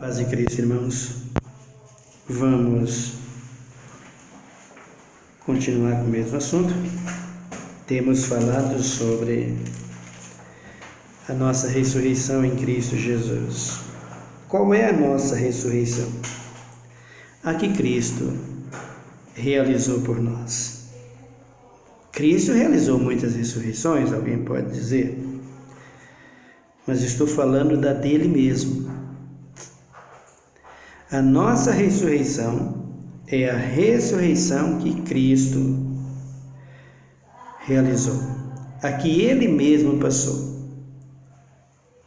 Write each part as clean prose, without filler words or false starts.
Paz de Cristo, irmãos. Vamos continuar com o mesmo assunto. Temos falado sobre a nossa ressurreição em Cristo Jesus. Qual é a nossa ressurreição? A que Cristo realizou por nós. Cristo realizou muitas ressurreições, alguém pode dizer, mas estou falando da dele mesmo. A nossa ressurreição é a ressurreição que Cristo realizou, a que Ele mesmo passou.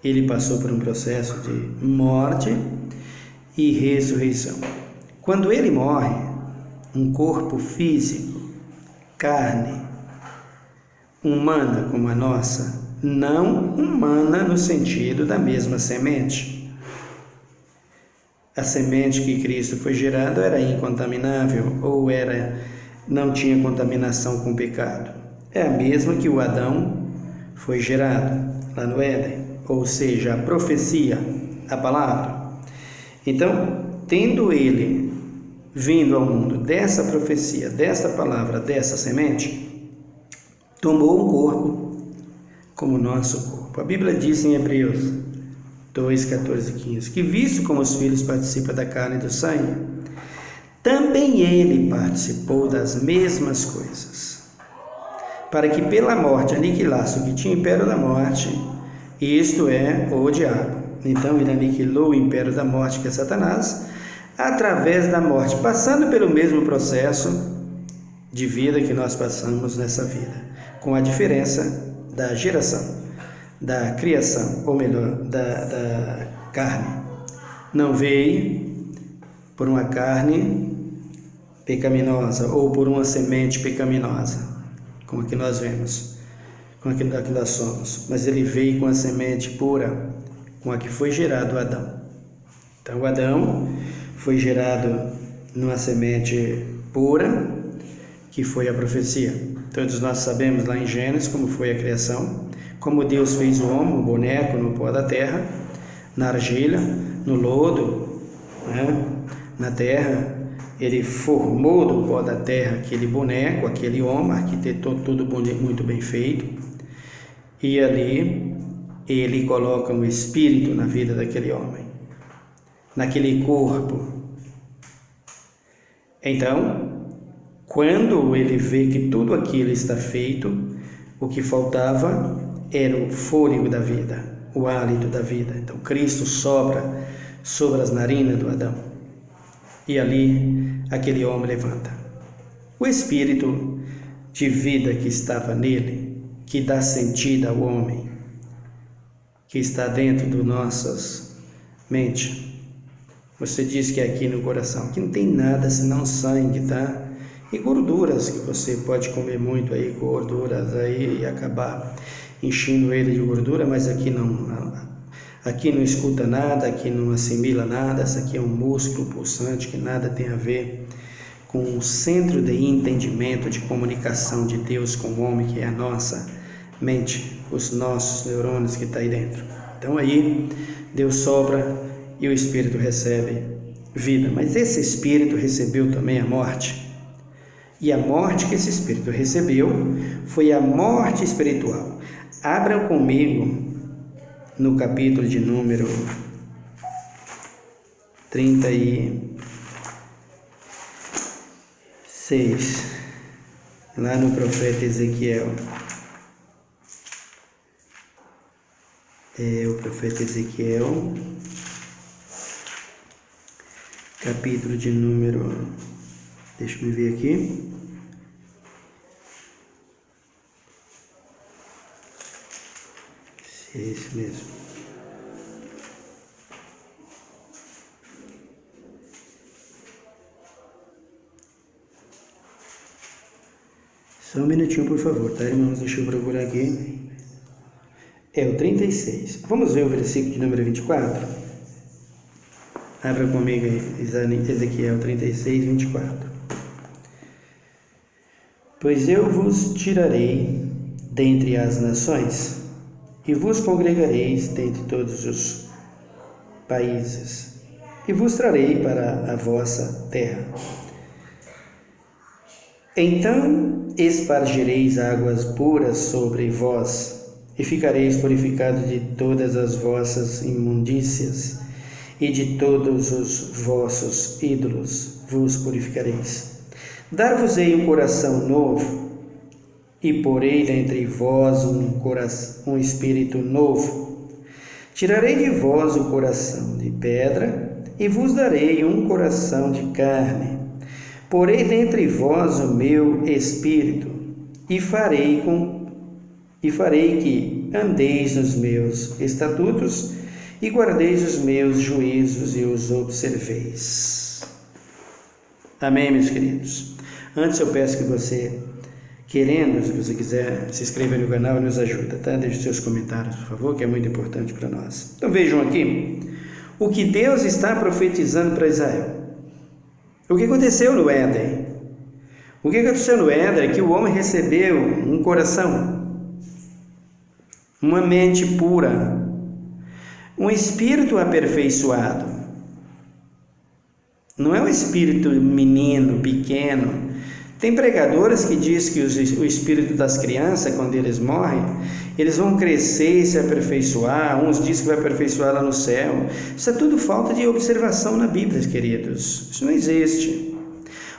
Ele passou por um processo de morte e ressurreição. Quando Ele morre, um corpo físico, carne, humana como a nossa, não humana no sentido da mesma semente. A semente que Cristo foi gerado era incontaminável ou não tinha contaminação com o pecado. É a mesma que o Adão foi gerado lá no Éden, ou seja, a profecia, a palavra. Então, tendo ele vindo ao mundo dessa profecia, dessa palavra, dessa semente, tomou um corpo como o nosso corpo. A Bíblia diz em Hebreus 2, 14 e 15, que visto como os filhos participam da carne e do sangue, também ele participou das mesmas coisas, para que pela morte aniquilasse o que tinha império da morte, isto é, o diabo. Então ele aniquilou o império da morte, que é Satanás, através da morte, passando pelo mesmo processo de vida que nós passamos nessa vida, com a diferença da geração, da criação, ou melhor, da carne. Não veio por uma carne pecaminosa ou por uma semente pecaminosa, como a que nós vemos, com a que nós somos, mas ele veio com a semente pura, com a que foi gerado Adão. Então Adão foi gerado numa semente pura, que foi a profecia. Todos nós sabemos lá em Gênesis como foi a criação, como Deus fez o homem, o boneco, no pó da terra, na argila, no lodo, na terra. Ele formou do pó da terra aquele boneco, aquele homem, arquitetou tudo muito bem feito. E ali ele coloca um espírito na vida daquele homem, naquele corpo. Então, quando ele vê que tudo aquilo está feito, o que faltava era o fôlego da vida, o hálito da vida. Então Cristo sopra sobre as narinas do Adão e ali aquele homem levanta. O espírito de vida que estava nele, que dá sentido ao homem, que está dentro do nossas mentes. Você diz que é aqui no coração, que não tem nada senão sangue, tá? E gorduras, que você pode comer muito aí, gorduras aí, e acabar enchendo ele de gordura, mas aqui não escuta nada, aqui não assimila nada. Essa aqui é um músculo pulsante que nada tem a ver com o centro de entendimento, de comunicação de Deus com o homem, que é a nossa mente, os nossos neurônios que está aí dentro. Então aí Deus sopra e o Espírito recebe vida, mas esse Espírito recebeu também a morte. E a morte que esse Espírito recebeu foi a morte espiritual. Abram comigo no capítulo de número 36, lá no profeta Ezequiel. O profeta Ezequiel, capítulo de número, deixa eu ver aqui, é isso mesmo. Só um minutinho, por favor, tá, irmãos? Deixa eu procurar aqui. É o 36. Vamos ver o versículo de número 24? Abra comigo aí, Ezequiel 36, 24. Pois eu vos tirarei dentre as nações, e vos congregareis dentre todos os países, e vos trarei para a vossa terra. Então espargireis águas puras sobre vós, e ficareis purificados de todas as vossas imundícias, e de todos os vossos ídolos vos purificareis. Dar-vos-ei um coração novo, e porei dentre vós um espírito novo. Tirarei de vós o coração de pedra, e vos darei um coração de carne. Porei dentre vós o meu espírito, e farei que andeis nos meus estatutos, e guardeis os meus juízos e os observeis. Amém, meus queridos? Antes eu peço que você, querendo, se você quiser, se inscreva no canal e nos ajuda, tá? Deixe seus comentários, por favor, que é muito importante para nós. Então vejam aqui o que Deus está profetizando para Israel. O que aconteceu no Éden? O que aconteceu no Éden é que o homem recebeu um coração, uma mente pura, um espírito aperfeiçoado. Não é um espírito menino, pequeno. Tem pregadores que dizem que o espírito das crianças, quando eles morrem, eles vão crescer e se aperfeiçoar. Uns dizem que vai aperfeiçoar lá no céu. Isso é tudo falta de observação na Bíblia, queridos. Isso não existe.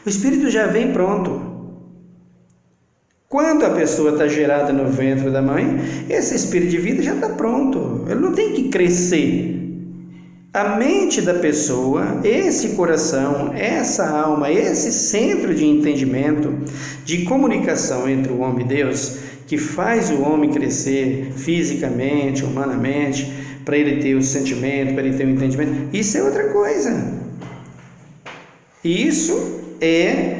O espírito já vem pronto. Quando a pessoa está gerada no ventre da mãe, esse espírito de vida já está pronto. Ele não tem que crescer. A mente da pessoa, esse coração, essa alma, esse centro de entendimento, de comunicação entre o homem e Deus, que faz o homem crescer fisicamente, humanamente, para ele ter o sentimento, para ele ter o entendimento, isso é outra coisa. Isso é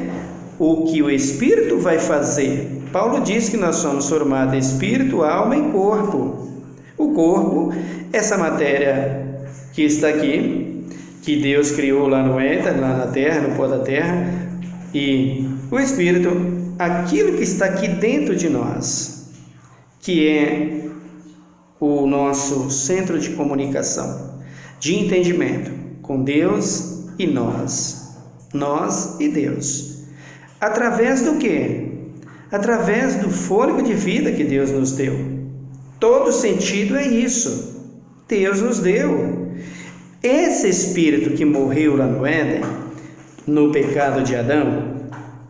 o que o Espírito vai fazer. Paulo diz que nós somos formados de espírito, alma e corpo. O corpo, essa matéria que está aqui, que Deus criou lá no éter, lá na terra, no pó da terra, e o espírito, aquilo que está aqui dentro de nós, que é o nosso centro de comunicação, de entendimento com Deus e nós e Deus. Através do quê? Através do fôlego de vida que Deus nos deu. Todo sentido é isso. Deus nos deu. Esse espírito que morreu lá no Éden, no pecado de Adão,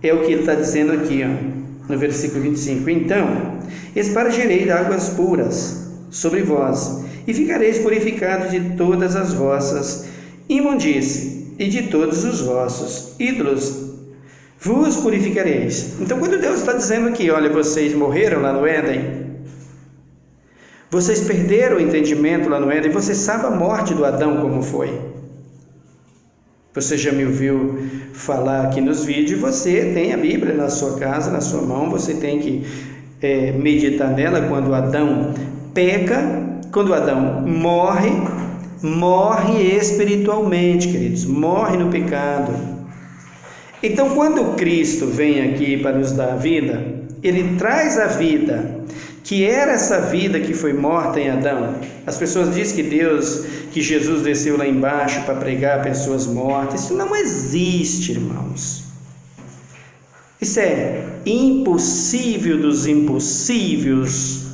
é o que ele está dizendo aqui, ó, no versículo 25. Então, espargirei águas puras sobre vós, e ficareis purificados de todas as vossas imundícies, e de todos os vossos ídolos vos purificareis. Então, quando Deus está dizendo aqui, olha, vocês morreram lá no Éden, vocês perderam o entendimento lá no Éden, você sabe a morte do Adão como foi. Você já me ouviu falar aqui nos vídeos, você tem a Bíblia na sua casa, na sua mão, você tem que meditar nela. Quando Adão peca, quando Adão morre espiritualmente, queridos, morre no pecado. Então, quando Cristo vem aqui para nos dar a vida, Ele traz a vida, que era essa vida que foi morta em Adão. As pessoas dizem que Jesus desceu lá embaixo para pregar pessoas mortas. Isso não existe, irmãos. Isso é impossível dos impossíveis.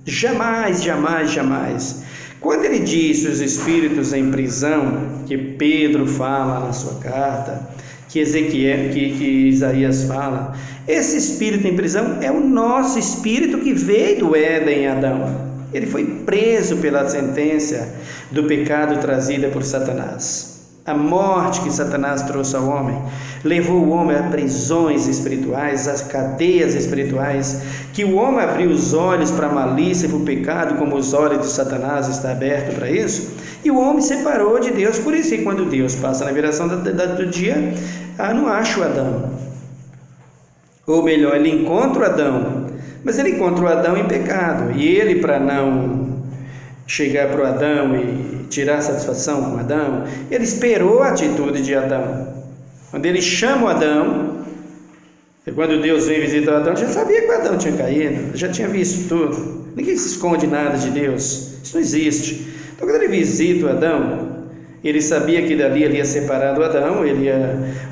Jamais, jamais, jamais. Quando ele diz os espíritos em prisão, que Pedro fala na sua carta, que Isaías fala, esse espírito em prisão é o nosso espírito que veio do Éden em Adão. Ele foi preso pela sentença do pecado trazida por Satanás. A morte que Satanás trouxe ao homem levou o homem a prisões espirituais, a cadeias espirituais, que o homem abriu os olhos para a malícia e para o pecado, como os olhos de Satanás estão abertos para isso, e o homem separou de Deus. Por isso que quando Deus passa na viração do dia, não acha o Adão. Ou melhor, ele encontra o Adão, mas ele encontra o Adão em pecado, e ele, para não chegar para o Adão e tirar satisfação com Adão, ele esperou a atitude de Adão. Quando ele chama o Adão, quando Deus veio visitar o Adão, já sabia que o Adão tinha caído, já tinha visto tudo. Ninguém se esconde nada de Deus, isso não existe. Então, quando ele visita o Adão, Ele sabia que dali ele ia separar do Adão,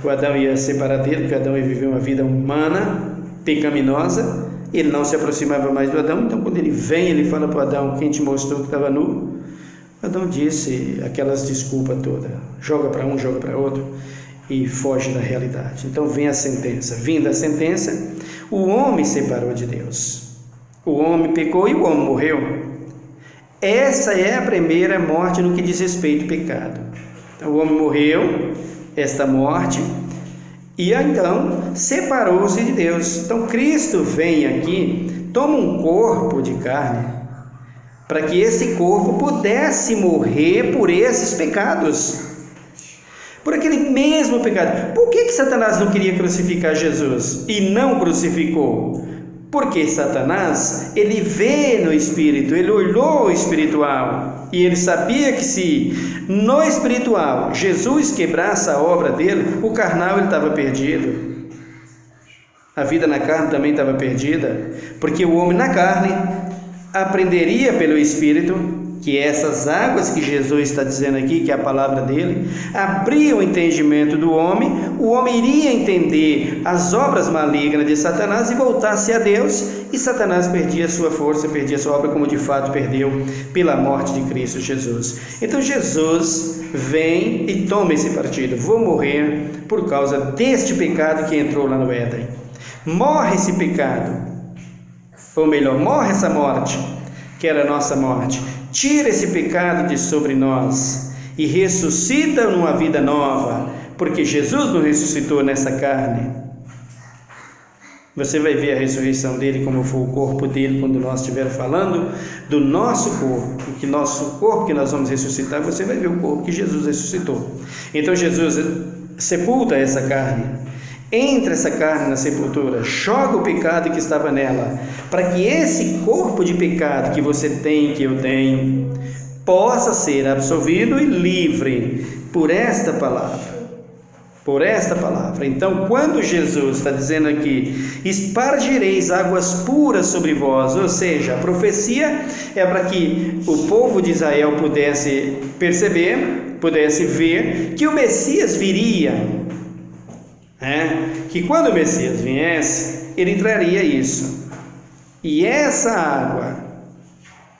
o Adão ia separar dele, porque Adão ia viver uma vida humana, pecaminosa. Ele não se aproximava mais do Adão. Então quando ele vem, ele fala para o Adão: quem te mostrou que estava nu? Adão disse aquelas desculpas todas, joga para um, joga para outro e foge da realidade. Então vem a sentença. Vinda a sentença, o homem separou de Deus. O homem pecou e o homem morreu. Essa é a primeira morte no que diz respeito ao pecado. Então o homem morreu, esta morte, e então separou-se de Deus. Então Cristo vem aqui, toma um corpo de carne, para que esse corpo pudesse morrer por esses pecados, por aquele mesmo pecado. Por que Satanás não queria crucificar Jesus e não crucificou? Porque Satanás, ele vê no espírito, ele olhou o espiritual, e ele sabia que se no espiritual Jesus quebrasse a obra dele, o carnal ele estava perdido. A vida na carne também estava perdida, porque o homem na carne aprenderia pelo Espírito que essas águas que Jesus está dizendo aqui, que é a palavra dele, abria o entendimento do homem, o homem iria entender as obras malignas de Satanás e voltar-se a Deus, e Satanás perdia sua força, perdia sua obra, como de fato perdeu pela morte de Cristo Jesus. Então Jesus vem e toma esse partido: vou morrer por causa deste pecado que entrou lá no Éden. Morre esse pecado, ou melhor, morre essa morte, que era a nossa morte. Tira esse pecado de sobre nós e ressuscita numa vida nova, porque Jesus nos ressuscitou nessa carne. Você vai ver a ressurreição dele, como foi o corpo dele, quando nós estivermos falando do nosso corpo, que nosso corpo que nós vamos ressuscitar, você vai ver o corpo que Jesus ressuscitou. Então Jesus sepulta essa carne, entra essa carne na sepultura, joga o pecado que estava nela, para que esse corpo de pecado que você tem, que eu tenho, possa ser absolvido e livre por esta palavra. Por esta palavra. Então, quando Jesus está dizendo aqui: espargireis águas puras sobre vós, ou seja, a profecia é para que o povo de Israel pudesse perceber, pudesse ver que o Messias viria. Que quando o Messias viesse, ele traria isso. E essa água,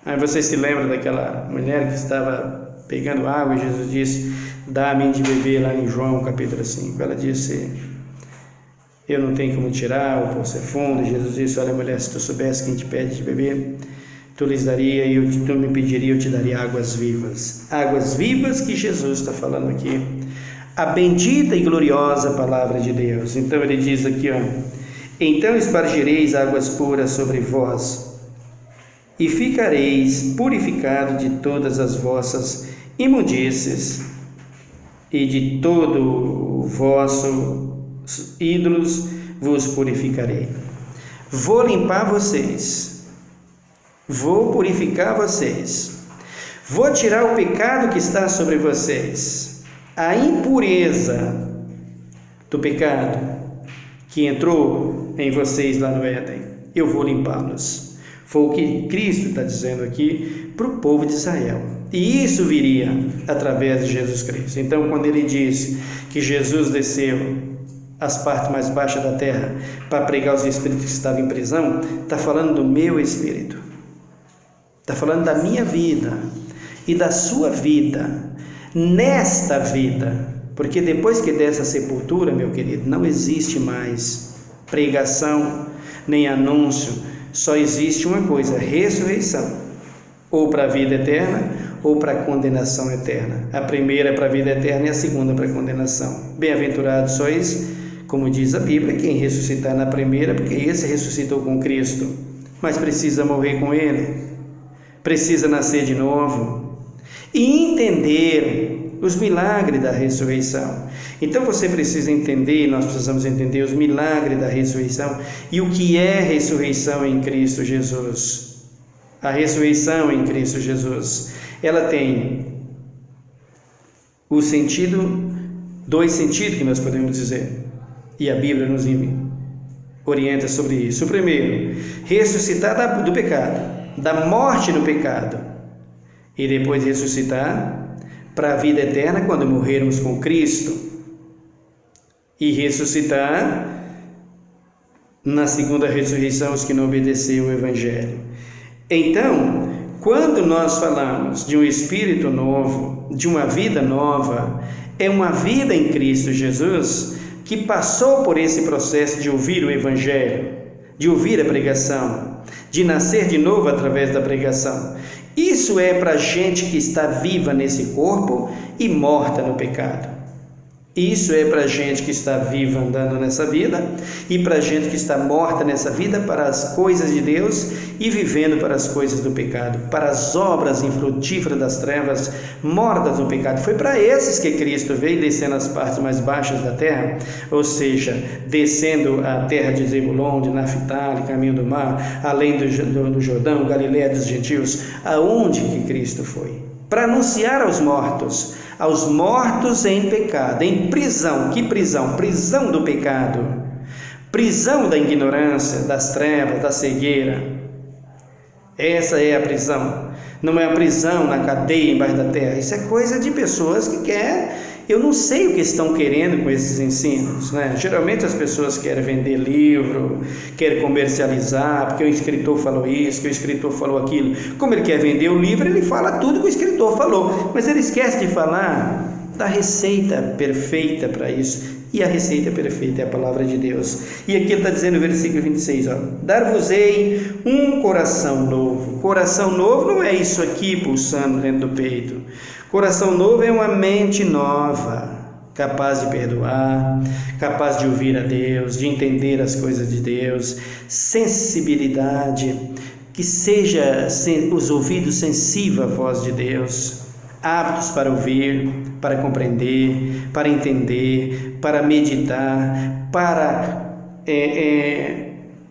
aí você se lembra daquela mulher que estava pegando água e Jesus disse: dá-me de beber, lá em João capítulo 5. Ela disse: eu não tenho como tirar, o poço é fundo. E Jesus disse: olha, mulher, se tu soubesse quem te pede de beber, tu lhes daria, e tu me pediria, eu te daria águas vivas. Águas vivas que Jesus está falando aqui, a bendita e gloriosa palavra de Deus. Então ele diz aqui, então espargireis águas puras sobre vós, e ficareis purificados de todas as vossas imundícies, e de todo o vossos ídolos vos purificarei. Vou limpar vocês, vou purificar vocês, vou tirar o pecado que está sobre vocês, a impureza do pecado que entrou em vocês lá no Éden, eu vou limpá-los. Foi o que Cristo está dizendo aqui para o povo de Israel. E isso viria através de Jesus Cristo. Então, quando ele diz que Jesus desceu às partes mais baixas da terra para pregar os espíritos que estavam em prisão, está falando do meu espírito, está falando da minha vida e da sua vida, nesta vida, porque depois que dessa sepultura, meu querido, não existe mais pregação nem anúncio, só existe uma coisa: ressurreição, ou para a vida eterna ou para a condenação eterna. A primeira é para a vida eterna e a segunda para a condenação. Bem-aventurados sois, como diz a Bíblia, quem ressuscitar na primeira, porque esse ressuscitou com Cristo, mas precisa morrer com Ele, precisa nascer de novo e entender os milagres da ressurreição. Então você precisa entender, nós precisamos entender os milagres da ressurreição e o que é ressurreição em Cristo Jesus. A ressurreição em Cristo Jesus, ela tem o sentido, dois sentidos que nós podemos dizer, e a Bíblia nos orienta sobre isso. O primeiro, ressuscitar do pecado, da morte do pecado, e depois ressuscitar para a vida eterna quando morrermos com Cristo e ressuscitar na segunda ressurreição os que não obedeceram o Evangelho. Então, quando nós falamos de um espírito novo, de uma vida nova, é uma vida em Cristo Jesus que passou por esse processo de ouvir o Evangelho, de ouvir a pregação, de nascer de novo através da pregação. Isso é para gente que está viva nesse corpo e morta no pecado. Isso é para gente que está viva andando nessa vida e para gente que está morta nessa vida para as coisas de Deus e vivendo para as coisas do pecado, para as obras infrutíferas das trevas, mortas no pecado. Foi para esses que Cristo veio, descendo as partes mais baixas da terra, ou seja, descendo a terra de Zebulon, de Naftali, caminho do mar, além do Jordão, Galileia dos gentios. Aonde que Cristo foi? Para anunciar aos mortos em pecado, em prisão. Que prisão? Prisão do pecado, prisão da ignorância, das trevas, da cegueira. Essa é a prisão. Não é a prisão na cadeia embaixo da terra. Isso é coisa de pessoas que querem. Eu não sei o que estão querendo com esses ensinos, né? Geralmente as pessoas querem vender livro, querem comercializar, porque o escritor falou isso, que o escritor falou aquilo. Como ele quer vender o livro, ele fala tudo que o escritor falou, mas ele esquece de falar da receita perfeita para isso. E a receita perfeita é a palavra de Deus. E aqui ele está dizendo no versículo 26, dar-vos-ei um coração novo. Coração novo não é isso aqui pulsando dentro do peito. Coração novo é uma mente nova, capaz de perdoar, capaz de ouvir a Deus, de entender as coisas de Deus, sensibilidade, que seja os ouvidos sensíveis à voz de Deus, aptos para ouvir, para compreender, para entender, para meditar, para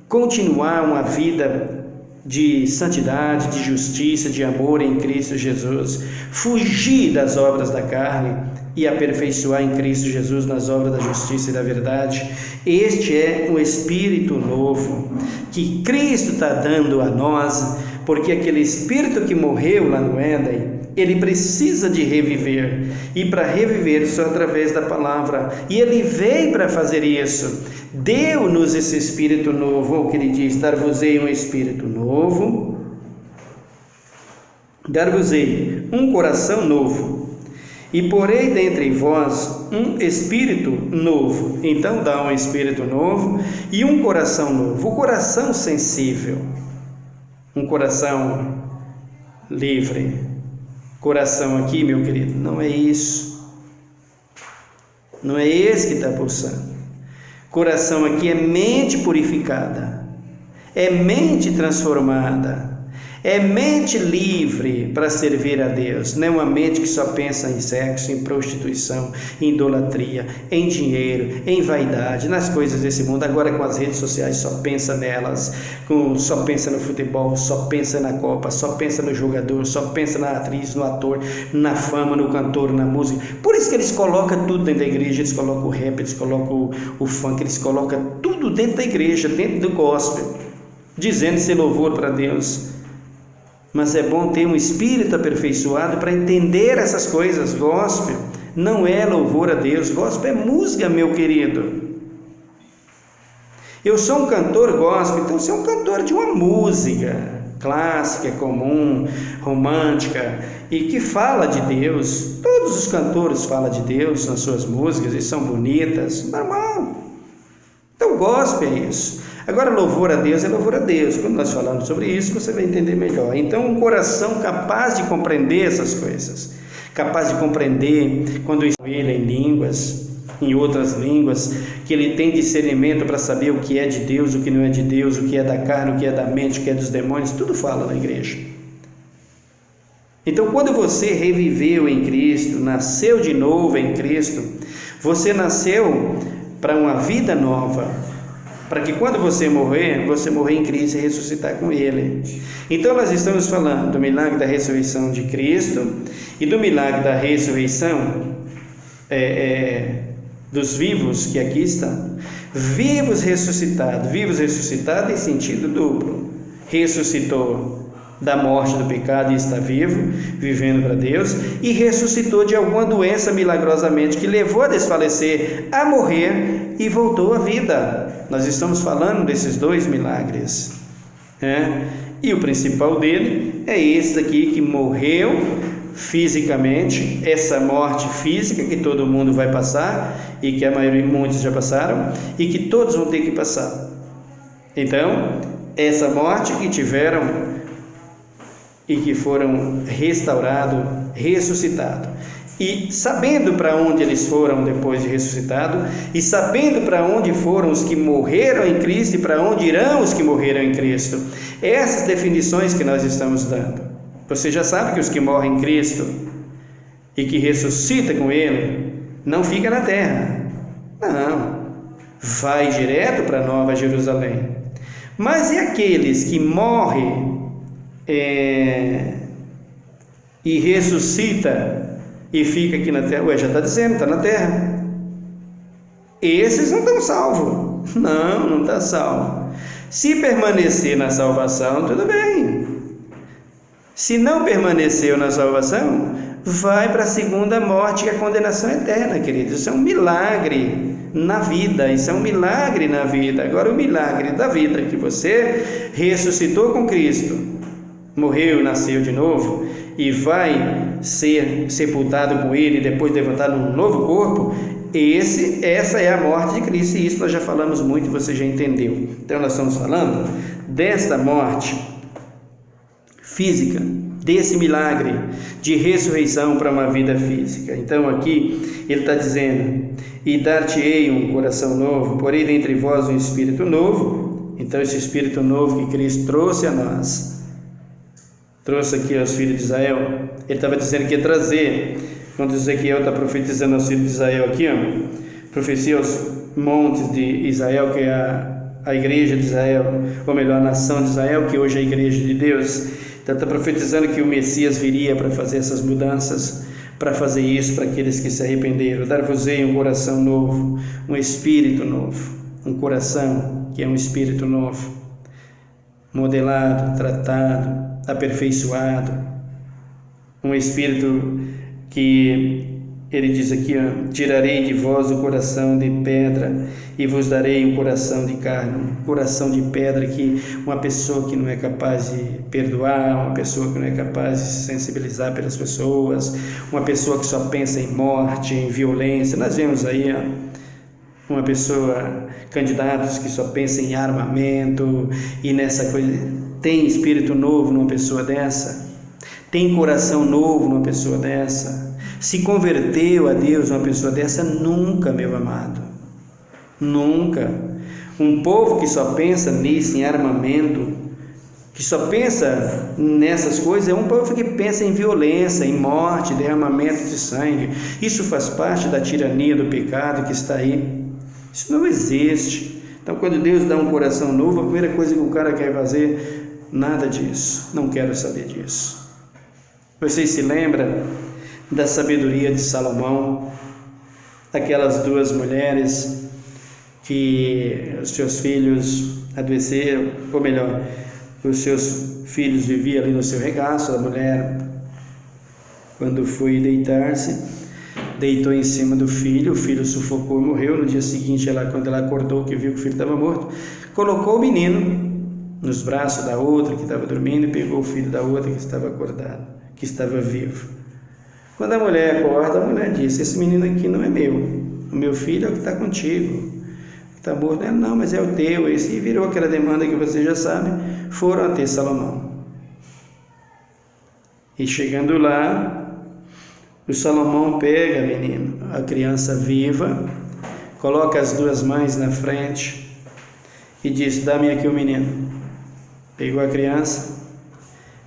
continuar uma vida de santidade, de justiça, de amor em Cristo Jesus, fugir das obras da carne e aperfeiçoar em Cristo Jesus nas obras da justiça e da verdade. Este é um espírito novo que Cristo está dando a nós, porque aquele espírito que morreu lá no Éden, ele precisa de reviver, e para reviver só através da palavra, e ele veio para fazer isso. Deu-nos esse espírito novo, o que ele diz, dar-vos-ei um espírito novo, dar-vos-ei um coração novo, e porei dentre vós um espírito novo. Então dá um espírito novo e um coração novo, o coração sensível, um coração livre. Coração aqui, meu querido, não é isso, não é esse que está pulsando. Coração aqui é mente purificada, é mente transformada, é mente livre para servir a Deus. Não é uma mente que só pensa em sexo, em prostituição, em idolatria, em dinheiro, em vaidade, nas coisas desse mundo. Agora com as redes sociais só pensa nelas, só pensa no futebol, só pensa na Copa, só pensa no jogador, só pensa na atriz, no ator, na fama, no cantor, na música. Por isso que eles colocam tudo dentro da igreja, eles colocam o rap, eles colocam o funk, eles colocam tudo dentro da igreja, dentro do gospel, dizendo ser louvor para Deus. Mas é bom ter um espírito aperfeiçoado para entender essas coisas. Gospel não é louvor a Deus, gospel é música, meu querido. Eu sou um cantor gospel, então você é um cantor de uma música clássica, comum, romântica, e que fala de Deus. Todos os cantores falam de Deus nas suas músicas e são bonitas, normal. Então gospel é isso. Agora, louvor a Deus é louvor a Deus. Quando nós falamos sobre isso, você vai entender melhor. Então, um coração capaz de compreender essas coisas, capaz de compreender quando ele em línguas, em outras línguas, que ele tem discernimento para saber o que é de Deus, o que não é de Deus, o que é da carne, o que é da mente, o que é dos demônios, tudo fala na igreja. Então, quando você reviveu em Cristo, nasceu de novo em Cristo, você nasceu para uma vida nova, para que quando você morrer em Cristo e ressuscitar com Ele. Então nós estamos falando do milagre da ressurreição de Cristo e do milagre da ressurreição dos vivos que aqui estão. Vivos ressuscitados em sentido duplo. Ressuscitou da morte do pecado e está vivo, vivendo para Deus, e ressuscitou de alguma doença milagrosamente que levou a desfalecer, a morrer e voltou à vida. Nós estamos falando desses dois milagres, e o principal dele é esse aqui, que morreu fisicamente, essa morte física que todo mundo vai passar e que a maioria, muitos já passaram e que todos vão ter que passar. Então, essa morte que tiveram e que foram restaurados, ressuscitados, e sabendo para onde eles foram depois de ressuscitado, e sabendo para onde foram os que morreram em Cristo e para onde irão os que morreram em Cristo. Essas definições que nós estamos dando. Você já sabe que os que morrem em Cristo e que ressuscita com Ele, não fica na terra. Não, vai direto para Nova Jerusalém. Mas e aqueles que morrem e ressuscita e fica aqui na terra? Já está dizendo, está na terra. Esses não estão salvos. Não está salvo. Se permanecer na salvação, tudo bem. Se não permaneceu na salvação, vai para a segunda morte, que é a condenação eterna, queridos. Isso é um milagre na vida, isso é um milagre na vida. Agora, o milagre da vida, que você ressuscitou com Cristo, morreu, nasceu de novo e vai ser sepultado com Ele e depois levantado num novo corpo, essa é a morte de Cristo, e isso nós já falamos muito e você já entendeu. Então nós estamos falando desta morte física, desse milagre de ressurreição para uma vida física. Então aqui ele está dizendo: e dar-te-ei um coração novo, porém dentre vós um espírito novo. Então esse espírito novo que Cristo trouxe a nós, trouxe aqui aos filhos de Israel, ele estava dizendo que ia trazer, quando Ezequiel está profetizando aos filhos de Israel aqui, profecia aos montes de Israel, que é a igreja de Israel, ou melhor, a nação de Israel, que hoje é a igreja de Deus. Então está profetizando que o Messias viria para fazer essas mudanças, para fazer isso para aqueles que se arrependeram. Dar-vos-ei um coração novo, um espírito novo, um coração que é um espírito novo, modelado, tratado, aperfeiçoado, um espírito que ele diz aqui, tirarei de vós o coração de pedra e vos darei um coração de carne. Um coração de pedra, que uma pessoa que não é capaz de perdoar, uma pessoa que não é capaz de se sensibilizar pelas pessoas, uma pessoa que só pensa em morte, em violência. Nós vemos aí uma pessoa, candidatos que só pensam em armamento e nessa coisa. Tem espírito novo numa pessoa dessa? Tem coração novo numa pessoa dessa? Se converteu a Deus uma pessoa dessa? Nunca, meu amado, nunca. Um povo que só pensa nisso, em armamento, que só pensa nessas coisas, é um povo que pensa em violência, em morte, derramamento de sangue. Isso faz parte da tirania do pecado que está aí. Isso não existe. Então, quando Deus dá um coração novo, a primeira coisa que o cara quer fazer, nada disso, não quero saber disso. Vocês se lembram da sabedoria de Salomão, daquelas duas mulheres que os seus filhos adoeceram, ou melhor, os seus filhos viviam ali no seu regaço. A mulher, quando foi deitar-se, deitou em cima do filho, o filho sufocou e morreu. No dia seguinte, quando ela acordou, que viu que o filho estava morto, colocou o menino nos braços da outra que estava dormindo e pegou o filho da outra que estava acordado, que estava vivo. Quando a mulher acorda, a mulher disse: esse menino aqui não é meu, o meu filho é o que está contigo, o que está morto. Ela: não, mas é o teu. Esse. E virou aquela demanda que você já sabe. Foram até Salomão, e chegando lá, o Salomão pega a criança viva, coloca as duas mães na frente e diz: dá-me aqui o menino. Pegou a criança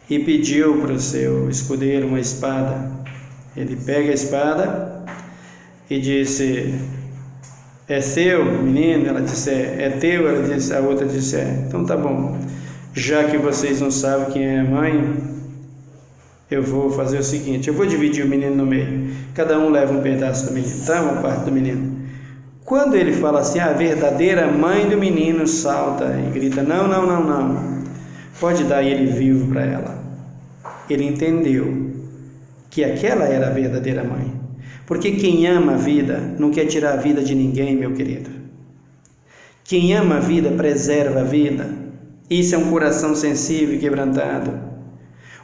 e pediu para o seu escudeiro uma espada. Ele pega a espada e disse: é seu, menino? Ela disse: é teu? Ela disse, a outra disse: é. Então tá bom, já que vocês não sabem quem é a mãe, eu vou fazer o seguinte: eu vou dividir o menino no meio, cada um leva um pedaço do menino, tá? Uma parte do menino. Quando ele fala assim, a verdadeira mãe do menino salta e grita: não, pode dar ele vivo para ela. ele entendeu que aquela era a verdadeira mãe. Porque quem ama a vida não quer tirar a vida de ninguém, meu querido. Quem ama a vida preserva a vida. Isso é um coração sensível e quebrantado.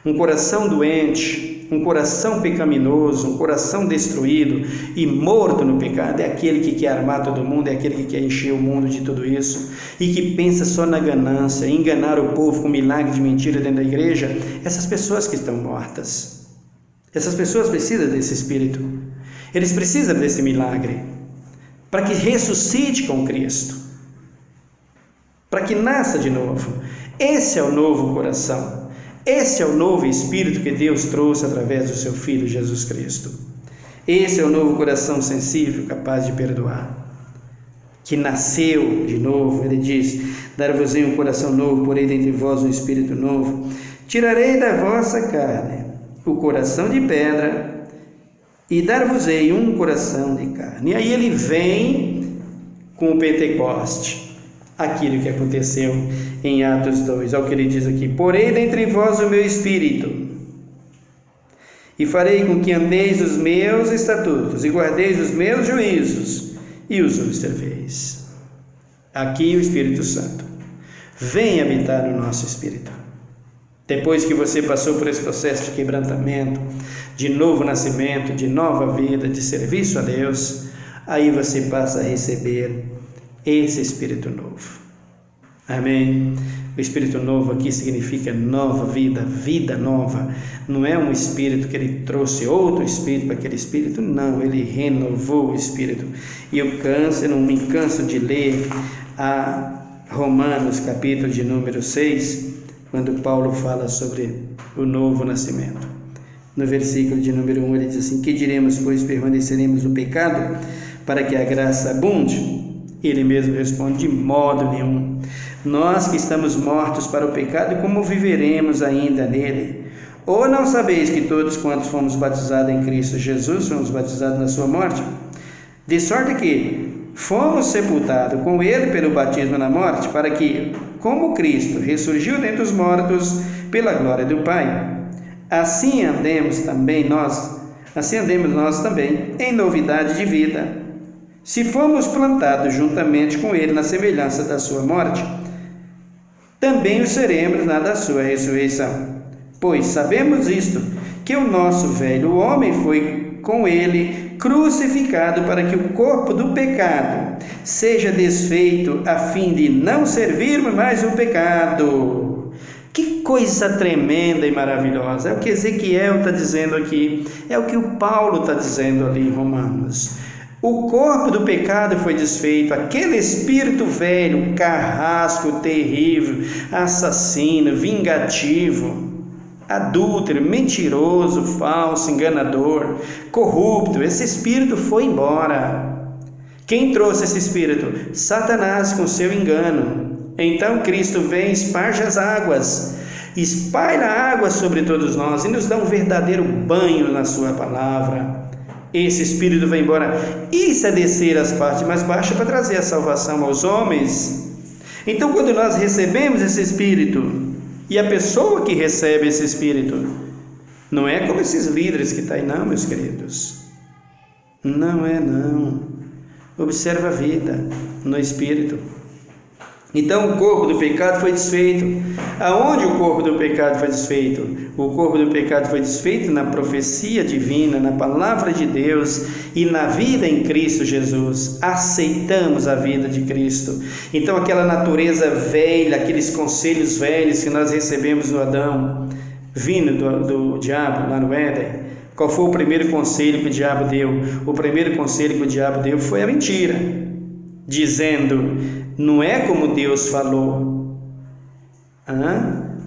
Um coração doente, um coração pecaminoso, um coração destruído e morto no pecado é aquele que quer armar todo mundo, é aquele que quer encher o mundo de tudo isso e que pensa só na ganância, enganar o povo com milagre de mentira dentro da igreja. Essas pessoas que estão mortas, essas pessoas precisam desse Espírito, eles precisam desse milagre para que ressuscite com Cristo, para que nasça de novo. Esse é o novo coração. Esse é o novo Espírito que Deus trouxe através do seu Filho Jesus Cristo. Esse é o novo coração sensível, capaz de perdoar, que nasceu de novo. Ele diz: dar-vos-ei um coração novo, porei dentre vós um Espírito novo. Tirarei da vossa carne o coração de pedra e dar-vos-ei um coração de carne. E aí ele vem com o Pentecoste, aquilo que aconteceu em Atos 2, ao que ele diz aqui: porei dentre vós o meu Espírito, e farei com que andeis os meus estatutos, e guardeis os meus juízos, e os observeis. Aqui o Espírito Santo vem habitar no nosso espírito. Depois que você passou por esse processo de quebrantamento, de novo nascimento, de nova vida, de serviço a Deus, aí você passa a receber esse Espírito novo. Amém? O Espírito novo aqui significa nova vida, vida nova. Não é um Espírito que ele trouxe outro Espírito para aquele Espírito, não. Ele renovou o Espírito. E eu não me canso de ler a Romanos, capítulo de número 6, quando Paulo fala sobre o novo nascimento. No versículo de número 1 ele diz assim: que diremos, pois permaneceremos no pecado para que a graça abunde? Ele mesmo responde: de modo nenhum. Nós que estamos mortos para o pecado, como viveremos ainda nele? Ou não sabeis que todos quantos fomos batizados em Cristo Jesus, fomos batizados na sua morte? De sorte que fomos sepultados com ele pelo batismo na morte, para que, como Cristo ressurgiu dentre os mortos pela glória do Pai, assim andemos nós também em novidade de vida. Se fomos plantados juntamente com ele na semelhança da sua morte, também o seremos na da sua ressurreição. Pois sabemos isto, que o nosso velho homem foi com ele crucificado, para que o corpo do pecado seja desfeito, a fim de não servirmos mais o pecado. Que coisa tremenda e maravilhosa! É o que Ezequiel está dizendo aqui, é o que o Paulo está dizendo ali em Romanos. O corpo do pecado foi desfeito, aquele espírito velho, carrasco, terrível, assassino, vingativo, adúltero, mentiroso, falso, enganador, corrupto, esse espírito foi embora. Quem trouxe esse espírito? Satanás, com seu engano. Então Cristo vem, esparge as águas, espalha água sobre todos nós e nos dá um verdadeiro banho na sua palavra. Esse Espírito vai embora. Isso é descer as partes mais baixas para trazer a salvação aos homens. Então, quando nós recebemos esse Espírito, e a pessoa que recebe esse Espírito, não é como esses líderes que estão aí, não, meus queridos. Não é, não. Observa a vida no Espírito. Então o corpo do pecado foi desfeito. Aonde o corpo do pecado foi desfeito? O corpo do pecado foi desfeito na profecia divina, na palavra de Deus e na vida em Cristo Jesus. Aceitamos a vida de Cristo. Então aquela natureza velha, aqueles conselhos velhos que nós recebemos no Adão, vindo do diabo lá no Éden. Qual foi o primeiro conselho que o diabo deu? O primeiro conselho que o diabo deu foi a mentira, dizendo: não é como Deus falou.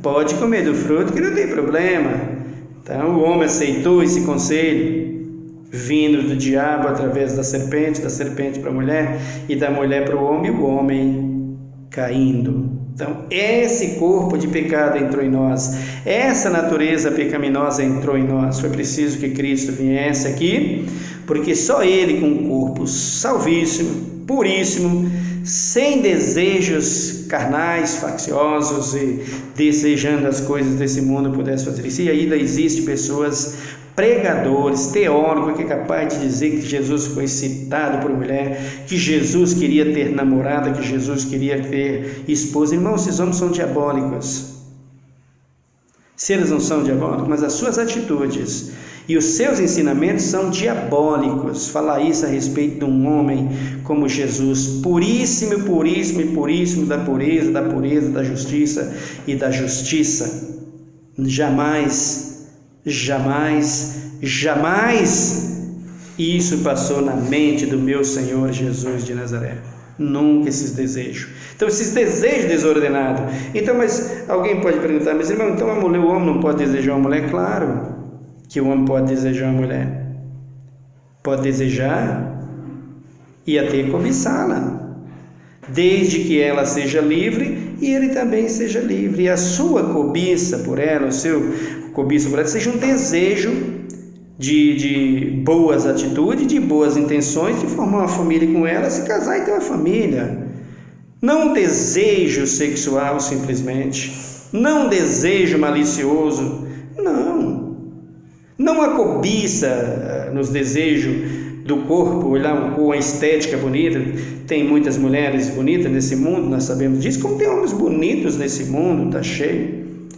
Pode comer do fruto que não tem problema. Então o homem aceitou esse conselho, vindo do diabo através da serpente para a mulher, e da mulher para o homem caindo. Então esse corpo de pecado entrou em nós, essa natureza pecaminosa entrou em nós. Foi preciso que Cristo viesse aqui, porque só Ele, com um corpo salvíssimo, puríssimo, sem desejos carnais, facciosos e desejando as coisas desse mundo pudesse fazer isso. E ainda existem pessoas, pregadores, teólogos, que é capaz de dizer que Jesus foi citado por mulher, que Jesus queria ter namorada, que Jesus queria ter esposa. Irmãos, esses homens são diabólicos. Se eles não são diabólicos, mas as suas atitudes e os seus ensinamentos são diabólicos. Falar isso a respeito de um homem como Jesus, puríssimo, puríssimo e puríssimo, da pureza, da justiça e da justiça. Jamais, jamais, jamais isso passou na mente do meu Senhor Jesus de Nazaré. Nunca esses desejos. Então, esses desejos desordenados. Então, mas alguém pode perguntar, mas irmão, então o homem não pode desejar uma mulher? Claro que o homem pode desejar uma mulher. Pode desejar e até cobiçá-la, desde que ela seja livre e ele também seja livre. E a sua cobiça por ela, o seu cobiça por ela, seja um desejo de boas atitudes, de boas intenções, de formar uma família com ela, se casar e ter uma família. Não um desejo sexual simplesmente, não um desejo malicioso, não a cobiça nos desejos do corpo, olhar com a estética bonita. Tem muitas mulheres bonitas nesse mundo, nós sabemos disso, como tem homens bonitos nesse mundo, está cheio.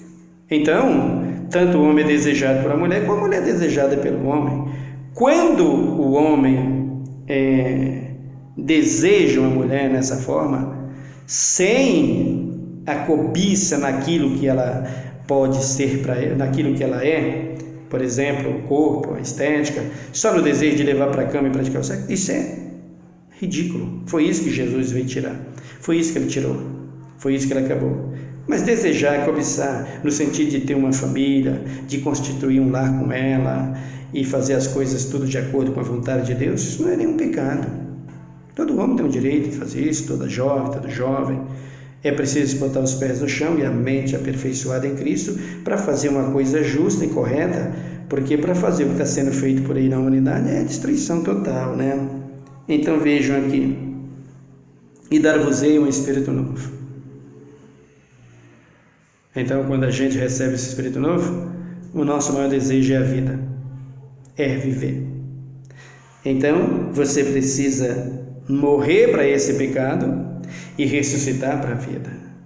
Então, tanto o homem é desejado por a mulher, como a mulher é desejada pelo homem. Quando o homem deseja uma mulher nessa forma, sem a cobiça naquilo que ela pode ser para ele, naquilo que ela é, por exemplo, o corpo, a estética, só no desejo de levar para a cama e praticar o sexo, isso é ridículo. Foi isso que Jesus veio tirar, foi isso que ele tirou, foi isso que ele acabou. Mas desejar, cobiçar, no sentido de ter uma família, de constituir um lar com ela e fazer as coisas tudo de acordo com a vontade de Deus, isso não é nenhum pecado. Todo homem tem o direito de fazer isso, todo jovem. É preciso botar os pés no chão e a mente aperfeiçoada em Cristo para fazer uma coisa justa e correta, porque para fazer o que está sendo feito por aí na humanidade é destruição total, né? Então vejam aqui: e dar-vos-ei um espírito novo. Então, quando a gente recebe esse espírito novo, o nosso maior desejo é a vida, é viver. Então, você precisa morrer para esse pecado e ressuscitar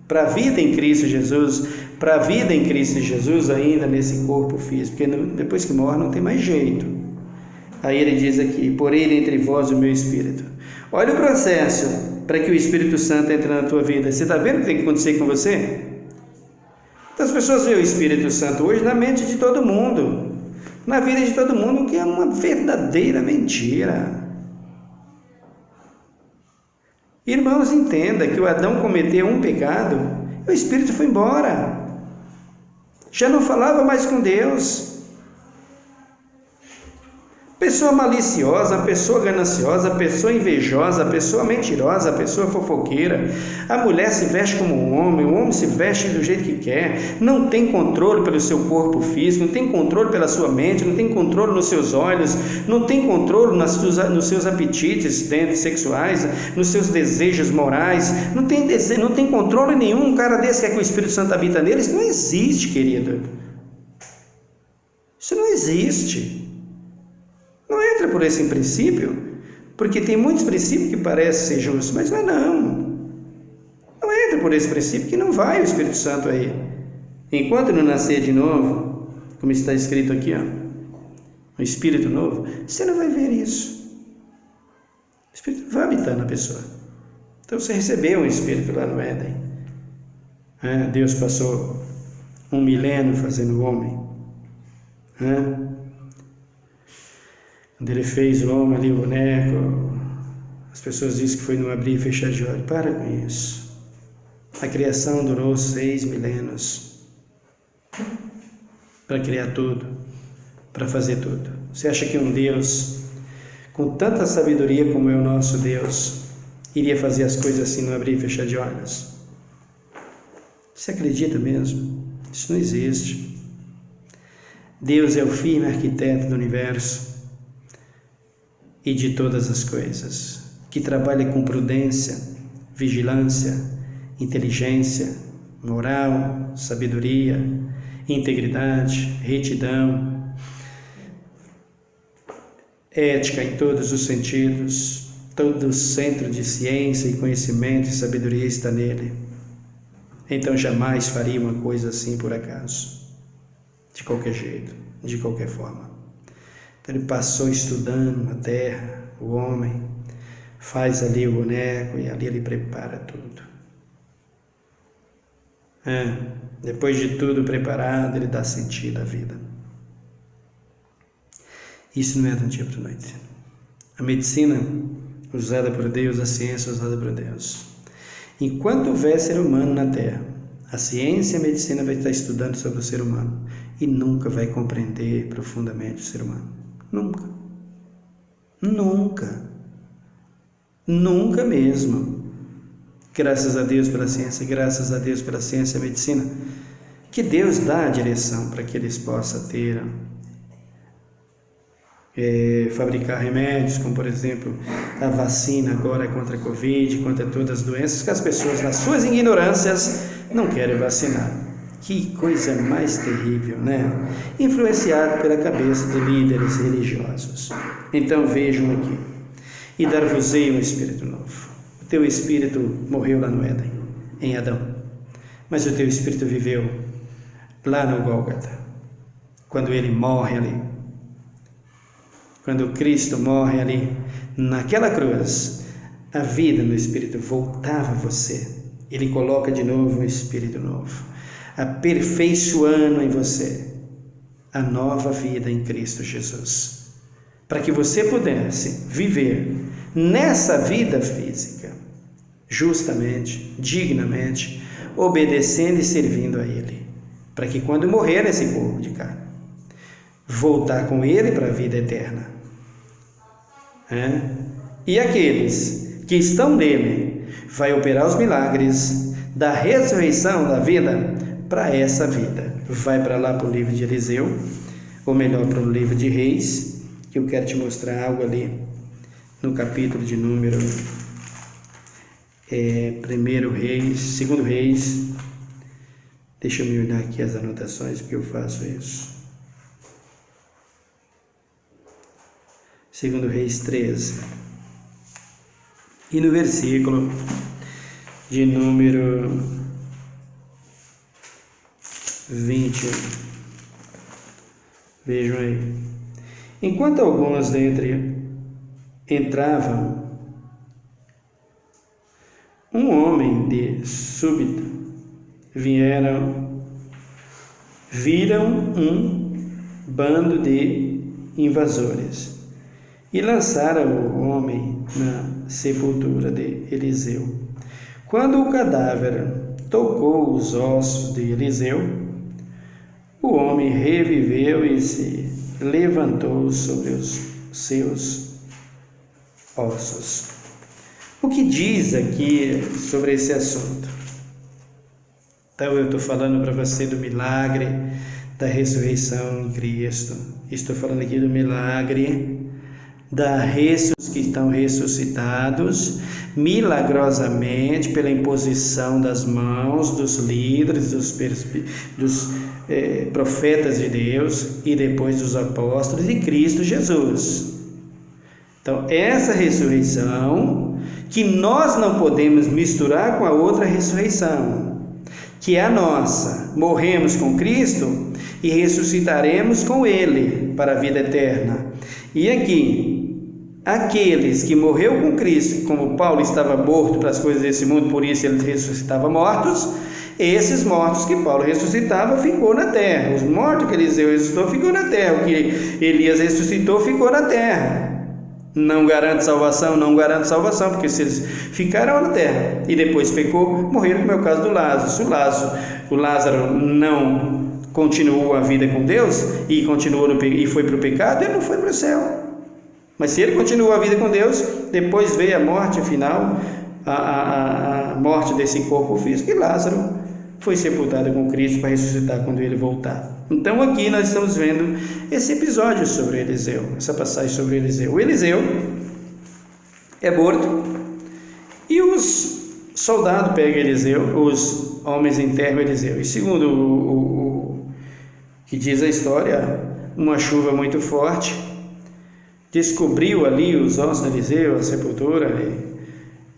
para a vida em Cristo Jesus, para a vida em Cristo Jesus ainda nesse corpo físico, porque depois que morre não tem mais jeito. Aí ele diz aqui: porém entre vós o meu espírito. Olha o processo para que o Espírito Santo entre na tua vida. Você está vendo o que tem que acontecer com você? Então as pessoas veem o Espírito Santo hoje na mente de todo mundo, na vida de todo mundo, que é uma verdadeira mentira. Irmãos, entenda que o Adão cometeu um pecado e o Espírito foi embora. Já não falava mais com Deus. Pessoa maliciosa, pessoa gananciosa, pessoa invejosa, pessoa mentirosa, pessoa fofoqueira. A mulher se veste como um homem, o homem se veste do jeito que quer, não tem controle pelo seu corpo físico, não tem controle pela sua mente, não tem controle nos seus olhos, não tem controle nos seus apetites sexuais, nos seus desejos morais, não tem controle nenhum. Um cara desse quer que o Espírito Santo habita nele? Isso não existe, querido. Isso não existe. Não entra por esse princípio, porque tem muitos princípios que parecem ser justos, mas não entra por esse princípio, que não vai o Espírito Santo aí. Enquanto não nascer de novo, como está escrito aqui, o Espírito novo, você não vai ver isso. O Espírito vai habitar na pessoa. Então você recebeu um Espírito lá no Éden. Deus passou 1 milênio fazendo o homem. Quando ele fez o homem ali, o boneco, as pessoas dizem que foi no abrir e fechar de olhos. Para com isso. A criação durou 6 milênios para criar tudo, para fazer tudo. Você acha que um Deus com tanta sabedoria como é o nosso Deus iria fazer as coisas assim no abrir e fechar de olhos? Você acredita mesmo? Isso não existe. Deus é o firme arquiteto do universo e de todas as coisas. que trabalha com prudência, vigilância, inteligência, moral, sabedoria, integridade, retidão, ética em todos os sentidos. Todo o centro de ciência e conhecimento e sabedoria está nele. Então jamais faria uma coisa assim por acaso, de qualquer jeito, de qualquer forma. Então ele passou estudando a terra, o homem, faz ali o boneco e ali ele prepara tudo. Depois de tudo preparado, ele dá sentido à vida. Isso não é de um dia para a noite. A medicina usada por Deus, a ciência usada por Deus. Enquanto houver ser humano na Terra, a ciência e a medicina vai estar estudando sobre o ser humano e nunca vai compreender profundamente o ser humano. Nunca. Nunca. Nunca mesmo. Graças a Deus pela ciência, graças a Deus pela ciência e a medicina, que Deus dá a direção para que eles possam ter, fabricar remédios, como por exemplo a vacina agora contra a Covid, contra todas as doenças que as pessoas, nas suas ignorâncias, não querem vacinar. Que coisa mais terrível, né? Influenciado pela cabeça de líderes religiosos. Então vejam aqui: e dar-vos-ei um espírito novo. O teu espírito morreu lá no Éden, em Adão, mas o teu espírito viveu lá no Gólgota, quando ele morre ali. Quando Cristo morre ali, naquela cruz, a vida no Espírito voltava a você. Ele coloca de novo um Espírito novo, aperfeiçoando em você a nova vida em Cristo Jesus, para que você pudesse viver nessa vida física, justamente, dignamente, obedecendo e servindo a Ele, para que quando morrer nesse corpo de carne, voltar com Ele para a vida eterna. E aqueles que estão nele vai operar os milagres da ressurreição da vida para essa vida. Vai para lá para o livro de Eliseu, ou melhor, para o livro de Reis, que eu quero te mostrar algo ali no capítulo de número 1 Reis, 2 Reis. Deixa eu me olhar aqui as anotações, porque eu faço isso. 2 Reis 13, e no versículo de número 20, vejam aí: enquanto alguns dentre entravam, um homem de súbito viram um bando de invasores e lançaram o homem na sepultura de Eliseu. Quando o cadáver tocou os ossos de Eliseu, o homem reviveu e se levantou sobre os seus ossos. O que diz aqui sobre esse assunto? Então eu estou falando para você do milagre da ressurreição em Cristo. Estou falando aqui do milagre que estão ressuscitados milagrosamente pela imposição das mãos dos líderes, dos profetas de Deus e depois dos apóstolos de Cristo Jesus. Então, essa ressurreição que nós não podemos misturar com a outra ressurreição, que é a nossa. Morremos com Cristo e ressuscitaremos com Ele para a vida eterna. E aqui, aqueles que morreu com Cristo, como Paulo estava morto para as coisas desse mundo, por isso ele ressuscitava mortos, esses mortos que Paulo ressuscitava ficou na terra. Os mortos que Eliseu ressuscitou ficou na terra. O que Elias ressuscitou ficou na terra. Não garante salvação, porque se eles ficaram na terra e depois pecou, morreram, como é o caso do Lázaro. Se o Lázaro não continuou a vida com Deus e foi para o pecado, ele não foi para o céu. Mas se ele continuou a vida com Deus, depois veio a morte final, a morte desse corpo físico, e Lázaro foi sepultado com Cristo para ressuscitar quando ele voltar. Então aqui nós estamos vendo esse episódio sobre Eliseu, essa passagem sobre Eliseu. O Eliseu é morto e os soldados pegam Eliseu, os homens enterram Eliseu. E segundo o que diz a história, uma chuva muito forte descobriu ali os ossos de Eliseu, a sepultura.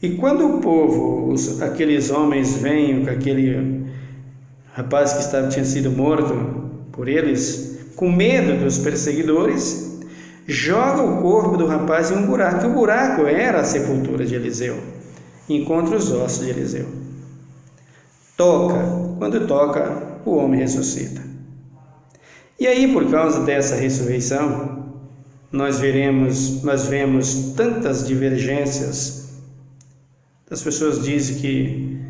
E quando o povo, aqueles homens veem com aquele rapaz que tinha sido morto por eles, com medo dos perseguidores, joga o corpo do rapaz em um buraco. E o buraco era a sepultura de Eliseu. Encontra os ossos de Eliseu. Quando toca, o homem ressuscita. E aí, por causa dessa ressurreição, nós vemos tantas divergências. As pessoas dizem que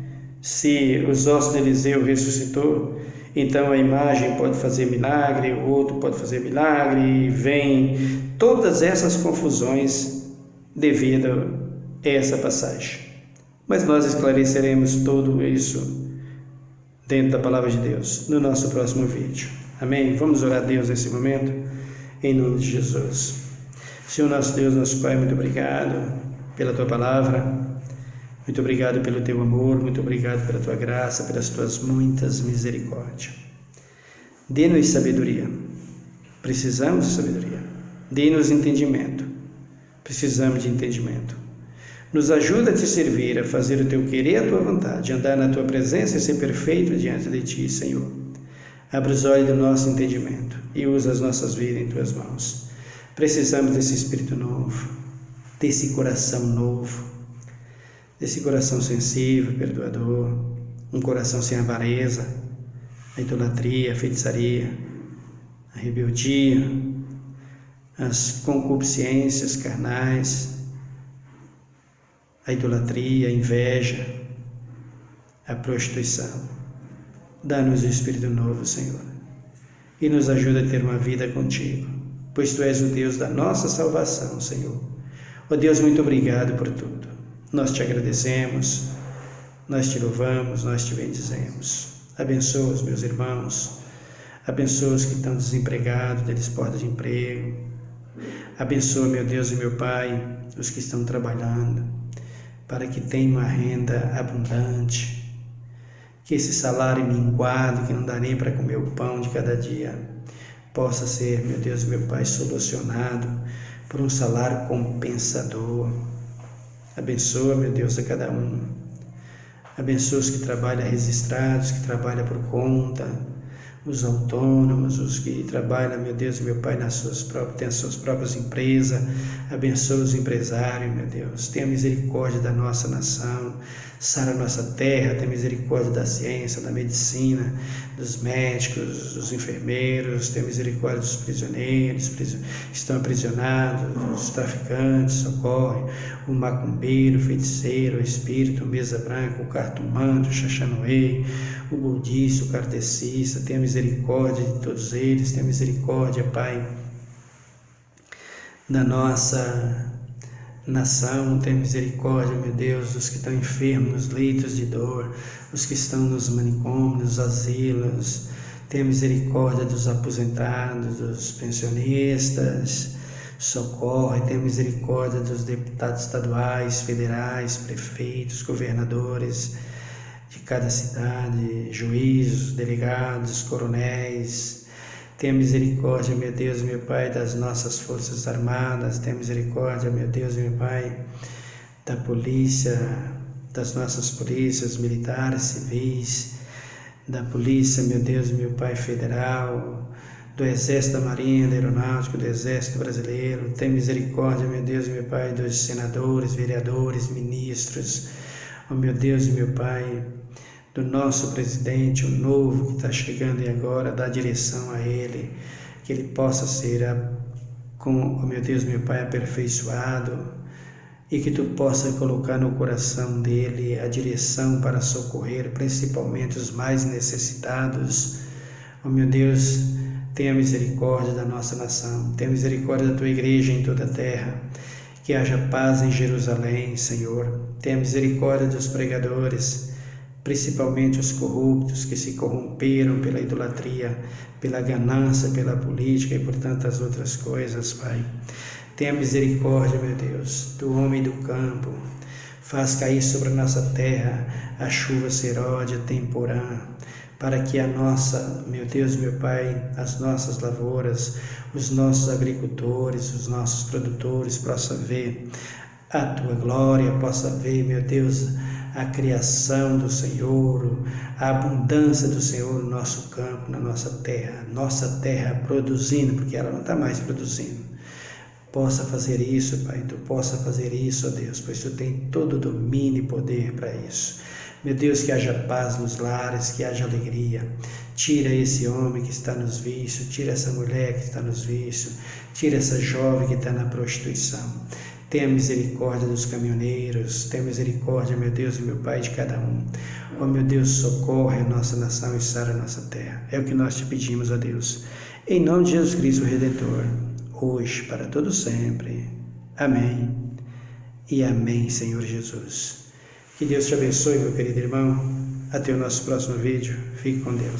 se os ossos de Eliseu ressuscitou, então a imagem pode fazer milagre, o outro pode fazer milagre, e vem todas essas confusões devido a essa passagem. Mas nós esclareceremos tudo isso dentro da Palavra de Deus no nosso próximo vídeo. Amém? Vamos orar a Deus nesse momento, em nome de Jesus. Senhor nosso Deus, nosso Pai, muito obrigado pela Tua Palavra. Muito obrigado pelo Teu amor, muito obrigado pela Tua graça, pelas Tuas muitas misericórdias. Dê-nos sabedoria, precisamos de sabedoria. Dê-nos entendimento, precisamos de entendimento. Nos ajuda a Te servir, a fazer o Teu querer, a Tua vontade, andar na Tua presença e ser perfeito diante de Ti, Senhor. Abre os olhos do nosso entendimento e usa as nossas vidas em Tuas mãos. Precisamos desse Espírito novo, desse coração novo, desse coração sensível, perdoador, um coração sem avareza, a idolatria, a feitiçaria, a rebeldia, as concupiscências carnais, a idolatria, a inveja, a prostituição. Dá-nos o Espírito novo, Senhor, e nos ajuda a ter uma vida contigo, pois Tu és o Deus da nossa salvação, Senhor. Ó Deus, muito obrigado por tudo. Nós Te agradecemos, nós Te louvamos, nós Te bendizemos. Abençoa os meus irmãos, abençoa os que estão desempregados, deles porta de emprego. Abençoa, meu Deus e meu Pai, os que estão trabalhando, para que tenham uma renda abundante, que esse salário minguado, que não dá nem para comer o pão de cada dia, possa ser, meu Deus e meu Pai, solucionado por um salário compensador. Abençoa, meu Deus, a cada um. Abençoa os que trabalham registrados, que trabalham por conta, os autônomos, os que trabalham, meu Deus e meu Pai, têm as suas próprias empresas. Abençoa os empresários, meu Deus. Tenha misericórdia da nossa nação, sara a nossa terra, tenha misericórdia da ciência, da medicina, dos médicos, dos enfermeiros, tenha misericórdia dos prisioneiros que estão aprisionados, dos traficantes, socorre o macumbeiro, o feiticeiro, o espírito, o mesa branca, o cartomante, o xaxanoê, o budista, o kardecista. Tenha misericórdia de todos eles, tenha misericórdia, Pai, da nossa nação. Tenha misericórdia, meu Deus, dos que estão enfermos nos leitos de dor, os que estão nos manicômios, nos asilos. Tenha misericórdia dos aposentados, dos pensionistas. Socorre, tenha misericórdia dos deputados estaduais, federais, prefeitos, governadores de cada cidade, juízes, delegados, coronéis. Tenha misericórdia, meu Deus e meu Pai, das nossas forças armadas. Tenha misericórdia, meu Deus e meu Pai, da polícia, das nossas polícias militares, civis, da polícia, meu Deus e meu Pai, federal, do Exército, da Marinha, da Aeronáutica, do Exército Brasileiro. Tenha misericórdia, meu Deus e meu Pai, dos senadores, vereadores, ministros. Ó meu Deus e meu Pai, do nosso presidente, o novo que está chegando e agora, dá direção a ele, que ele possa ser, ó meu Deus, meu Pai, aperfeiçoado, e que Tu possa colocar no coração dele a direção para socorrer principalmente os mais necessitados. Ó meu Deus, tenha misericórdia da nossa nação, tenha misericórdia da Tua igreja em toda a terra, que haja paz em Jerusalém, Senhor. Tenha misericórdia dos pregadores, principalmente os corruptos que se corromperam pela idolatria, pela ganância, pela política e por tantas outras coisas, Pai. Tenha misericórdia, meu Deus, do homem do campo. Faz cair sobre a nossa terra a chuva seródia, temporã, para que a nossa, meu Deus, meu Pai, as nossas lavouras, os nossos agricultores, os nossos produtores possam ver a Tua glória, possa ver, meu Deus, a criação do Senhor, a abundância do Senhor no nosso campo, na nossa terra produzindo, porque ela não está mais produzindo. Possa fazer isso, Pai, Tu possa fazer isso, ó Deus, pois Tu tem todo o domínio e poder para isso. Meu Deus, que haja paz nos lares, que haja alegria. Tira esse homem que está nos vícios, tira essa mulher que está nos vícios, tira essa jovem que está na prostituição. Tenha misericórdia dos caminhoneiros, tenha misericórdia, meu Deus e meu Pai, de cada um. Ó meu Deus, socorre a nossa nação e sara a nossa terra. É o que nós te pedimos, ó Deus. Em nome de Jesus Cristo, o Redentor, hoje, para todo sempre. Amém. E amém, Senhor Jesus. Que Deus te abençoe, meu querido irmão. Até o nosso próximo vídeo. Fique com Deus.